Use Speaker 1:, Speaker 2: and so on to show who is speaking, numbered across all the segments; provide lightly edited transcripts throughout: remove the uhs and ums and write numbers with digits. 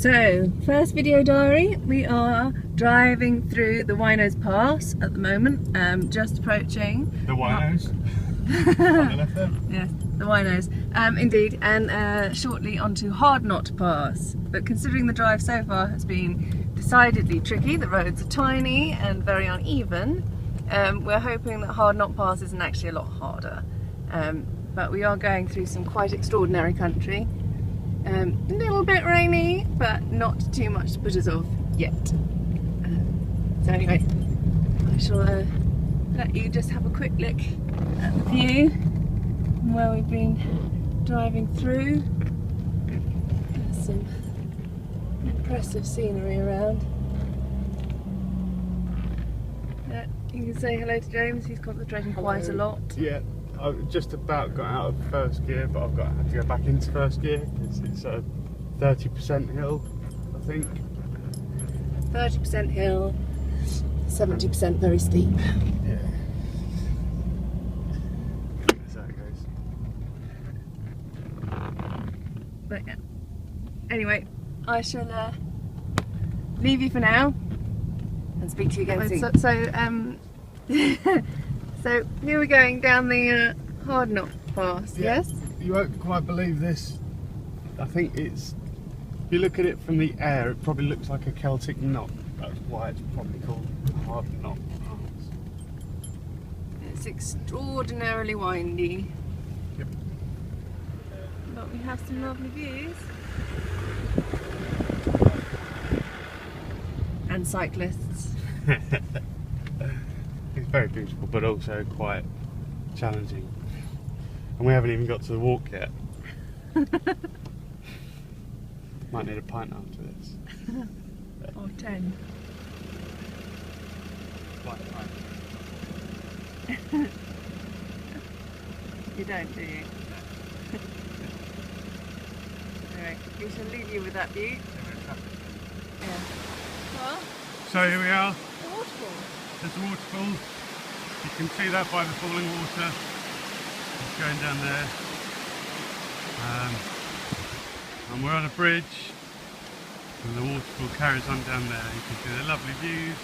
Speaker 1: So, first video diary, we are driving through the Winos Pass at the moment, just approaching.
Speaker 2: The Winos? On the left there?
Speaker 1: Yes, the Winos, indeed, and shortly onto Hard Knot Pass. But considering the drive so far has been decidedly tricky, the roads are tiny and very uneven, we're hoping that Hard Knot Pass isn't actually a lot harder. But we are going through some quite extraordinary country. A little bit rainy, but not too much to put us off yet. So anyway, I shall let you just have a quick look at the view and where we've been driving through. There's some impressive scenery around. You can say hello to James, he's concentrating quite a lot.
Speaker 2: Yeah. I've just about got out of first gear, but I've had to go back into first gear. It's a 30% hill, I think.
Speaker 1: 30% hill, 70% very steep.
Speaker 2: Yeah. That's how it goes.
Speaker 1: But yeah. Anyway, I shall leave you for now and speak to you again soon. So here we're going down the Hard Knot Pass,
Speaker 2: yeah.
Speaker 1: Yes?
Speaker 2: You won't quite believe this. I think it's, if you look at it from the air, it probably looks like a Celtic knot. That's why it's probably called Hard Knot Pass.
Speaker 1: It's extraordinarily windy.
Speaker 2: Yep.
Speaker 1: But we have some lovely views. And cyclists.
Speaker 2: It's very beautiful, but also quite challenging. And we haven't even got to the walk yet. Might need a pint after this.
Speaker 1: Or 10. You don't, do you? Anyway, we shall leave you with that view. Yeah. Well,
Speaker 2: so here we are.
Speaker 1: the waterfall.
Speaker 2: There's a waterfall. You can see that by the falling water. It's going down there. And we're on a bridge. And the waterfall carries on down there. You can see the lovely views.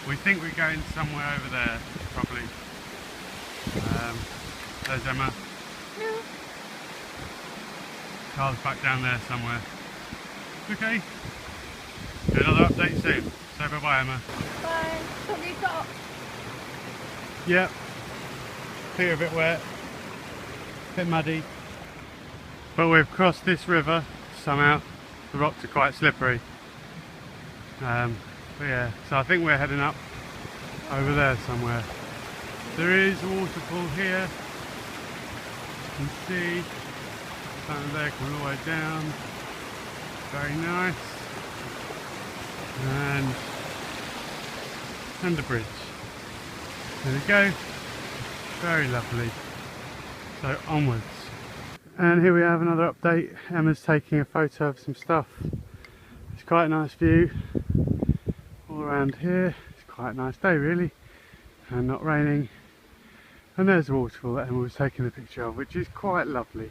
Speaker 2: We think we're going somewhere over there, probably. There's Emma.
Speaker 1: Yeah.
Speaker 2: Carl's back down there somewhere. Okay. Do another update soon. Say bye bye, Emma.
Speaker 1: Bye. Probably got.
Speaker 2: Yep. Feet are a bit wet. A bit muddy. But we've crossed this river somehow. The rocks are quite slippery. But yeah, so I think we're heading up over there somewhere. There is a waterfall here. You can see down there, coming all the way down. Very nice. And a bridge. There we go. Very lovely. So onwards. And here we have another update. Emma's taking a photo of some stuff. It's quite a nice view all around here. It's quite a nice day really, and not raining. And there's the waterfall that Emma was taking a picture of, which is quite lovely.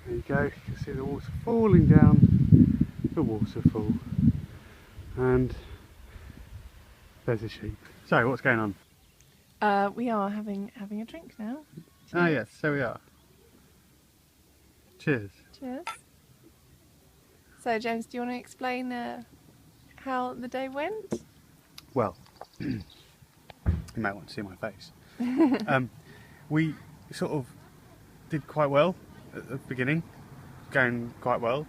Speaker 2: There you go, you can see the water falling down the waterfall. And there's a sheep. So what's going on?
Speaker 1: We are having a drink now. Cheers.
Speaker 2: Ah yes, so we are. Cheers.
Speaker 1: Cheers. So James, do you want to explain how the day went?
Speaker 2: Well, you might want to see my face. We sort of did quite well at the beginning, going quite well.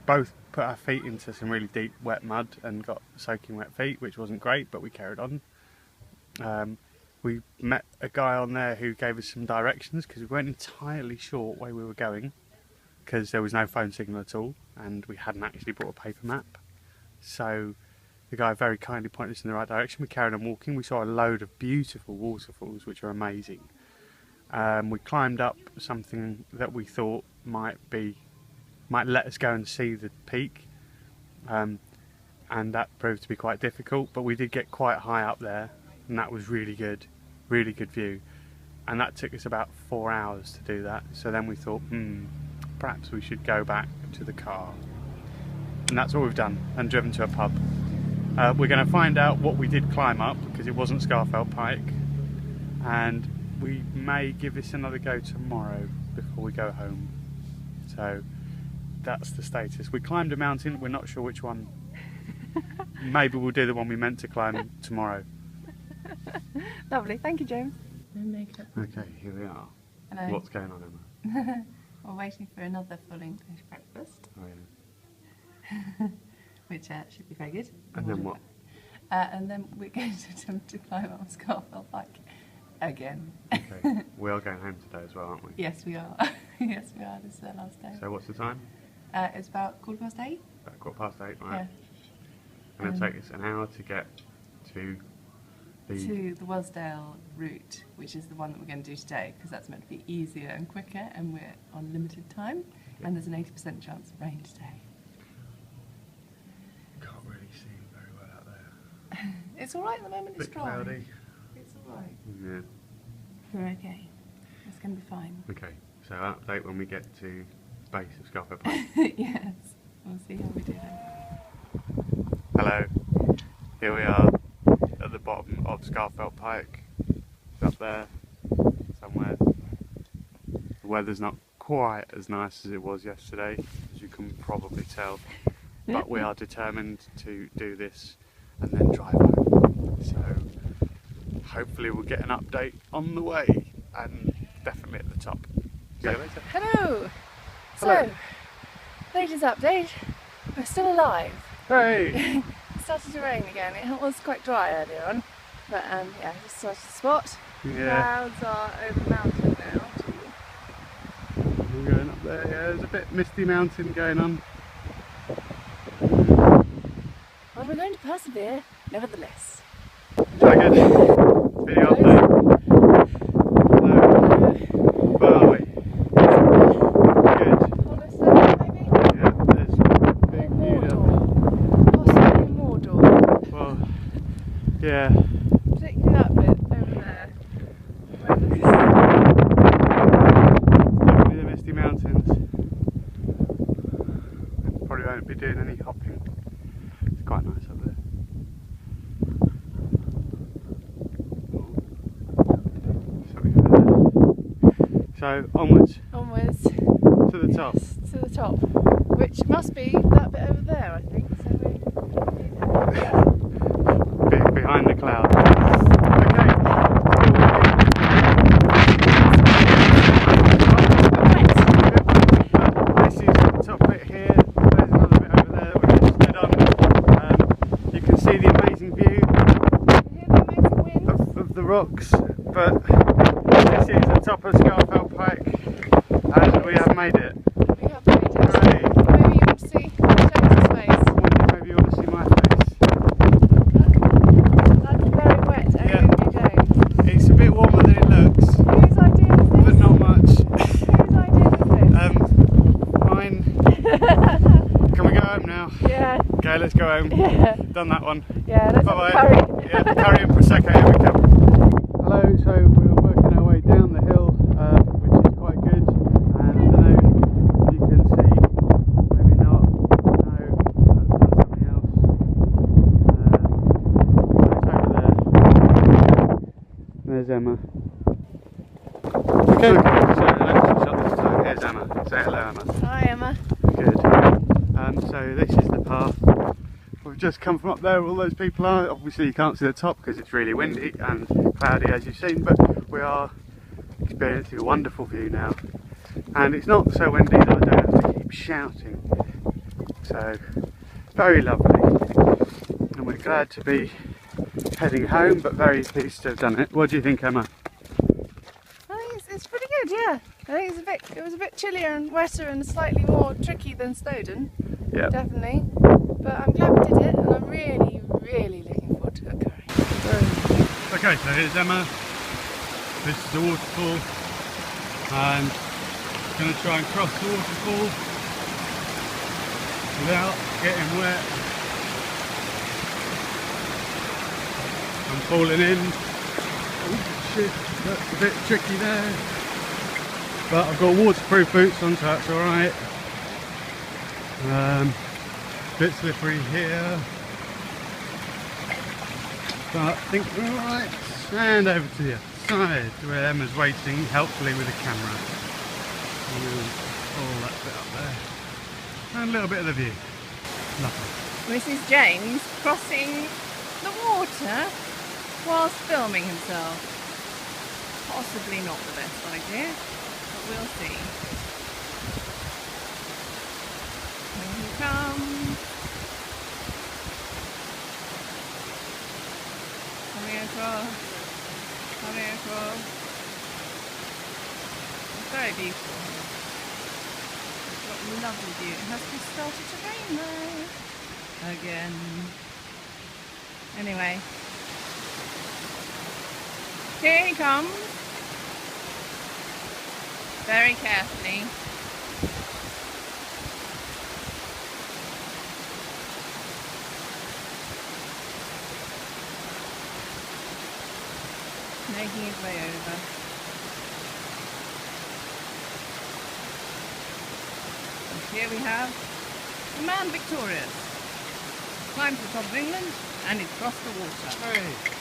Speaker 2: Both put our feet into some really deep wet mud and got soaking wet feet, which wasn't great, but we carried on. We met a guy on there who gave us some directions because we weren't entirely sure what way we were going because there was no phone signal at all and we hadn't actually brought a paper map. So the guy very kindly pointed us in the right direction. We carried on walking. We saw a load of beautiful waterfalls which are amazing. We climbed up something that we thought might let us go and see the peak, and that proved to be quite difficult, but we did get quite high up there and that was really good view, and that took us about 4 hours to do that. So then we thought, perhaps we should go back to the car. And that's what we've done, and driven to a pub. We're going to find out what we did climb up, because it wasn't Scafell Pike, and we may give this another go tomorrow before we go home. So that's the status. We climbed a mountain, we're not sure which one. Maybe we'll do the one we meant to climb tomorrow.
Speaker 1: Lovely, thank you, James.
Speaker 2: Okay, here we are.
Speaker 1: Hello.
Speaker 2: What's going on, Emma?
Speaker 1: We're waiting for another full English breakfast,
Speaker 2: Oh, yeah.
Speaker 1: which should be very good.
Speaker 2: And then what?
Speaker 1: And then we're going to attempt to climb up Scafell Pike again.
Speaker 2: Okay, we are going home today as well, aren't we?
Speaker 1: Yes, we are. Yes, we are. This is our last day.
Speaker 2: So what's the time?
Speaker 1: It's about 8:15.
Speaker 2: About 8:15, right?
Speaker 1: Yeah.
Speaker 2: And it'll take us an hour to get to the...
Speaker 1: To the Wellsdale route, which is the one that we're going to do today, because that's meant to be easier and quicker, and we're on limited time, and there's an 80% chance of rain today.
Speaker 2: Can't really see very well out there.
Speaker 1: It's all right at the moment. It's
Speaker 2: Bit
Speaker 1: dry.
Speaker 2: cloudy.
Speaker 1: It's all right.
Speaker 2: Yeah.
Speaker 1: We're okay. It's going to be fine.
Speaker 2: Okay, so update when we get to the base of Scafell Pike.
Speaker 1: Yes. We'll see how we do then.
Speaker 2: Hello, here we are at the bottom of Scafell Pike. It's up there somewhere. The weather's not quite as nice as it was yesterday, as you can probably tell, but we are determined to do this and then drive home. So hopefully we'll get an update on the way, and definitely at the top. See you later.
Speaker 1: Hello!
Speaker 2: Hello.
Speaker 1: So, latest update. We're still alive.
Speaker 2: Hey!
Speaker 1: It started to rain again. It was quite dry earlier on, but yeah, just started to spot.
Speaker 2: Yeah.
Speaker 1: Clouds are over the mountain now too.
Speaker 2: We're going up there, yeah, there's a bit misty mountain going on.
Speaker 1: Well, we're going to persevere, nevertheless.
Speaker 2: Try again. Video update. No. Where are we? Good.
Speaker 1: Hollister, maybe?
Speaker 2: Yeah, there's a big view down
Speaker 1: Possibly Mordor.
Speaker 2: there. Well, yeah.
Speaker 1: Particularly that bit over there.
Speaker 2: Definitely the misty mountains. Probably won't be doing any hopping. It's quite nice up there. Something over there. So onwards
Speaker 1: Onwards.
Speaker 2: to the top.
Speaker 1: Yes, to the top. Which must be that bit over there, I think. So
Speaker 2: Behind the cloud. Okay. This is the top bit here. There's another bit over there that we just stood on. You can see the amazing view of the rocks, but this is the top of Scafell Pike, and we have made it.
Speaker 1: we have made it.
Speaker 2: Hooray.
Speaker 1: Maybe you want to see James's face.
Speaker 2: Maybe you want to see my face.
Speaker 1: That's very wet,
Speaker 2: Yeah.
Speaker 1: Amy James.
Speaker 2: It's a bit warmer than it looks,
Speaker 1: Whose idea is this?
Speaker 2: but not much.
Speaker 1: Whose idea is this?
Speaker 2: Mine. Can we go home now?
Speaker 1: Yeah.
Speaker 2: Okay, let's go home.
Speaker 1: Yeah.
Speaker 2: Done that one.
Speaker 1: Yeah, let's
Speaker 2: Bye bye.
Speaker 1: have a curry.
Speaker 2: Yeah, curry and prosecco. Here we come. Hello. So we're working our way down the hill, which is quite good. And I don't know if you can see. Maybe not. No, that's done something else. It's over there. There's Emma. Okay. So let's shut this time. Here's Emma. Say hello, Emma.
Speaker 1: Hi, Emma.
Speaker 2: Good. So this is the path. We've just come from up there where all those people are. Obviously you can't see the top because it's really windy and cloudy, as you've seen, but we are experiencing a wonderful view now. And it's not so windy that I don't have to keep shouting. So, very lovely. And we're glad to be heading home, but very pleased to have done it. What do you think, Emma?
Speaker 1: I think it's pretty good, yeah. I think it was a bit chillier and wetter and slightly more tricky than Snowdon.
Speaker 2: Yeah.
Speaker 1: Definitely. But I'm glad we did it, and I'm really, really looking forward to a curry.
Speaker 2: Okay, so here's Emma. This is the waterfall. And I'm going to try and cross the waterfall without getting wet. I'm falling in. Oh shit, that's a bit tricky there. But I've got waterproof boots on, so that's alright. Bit slippery here. But I think we're alright. And over to the other side where Emma's waiting helpfully with the camera. All that bit up there. And a little bit of the view. Lovely.
Speaker 1: This is James crossing the water whilst filming himself. Possibly not the best idea, but we'll see. Here he comes. Coming across. Coming across. It's very beautiful. It's got a lovely view. It has just started to rain though. Again. Anyway. Here he comes. Very carefully. Making his way over. And here we have the man victorious. Climbed to the top of England and he's crossed the water.
Speaker 2: Hey.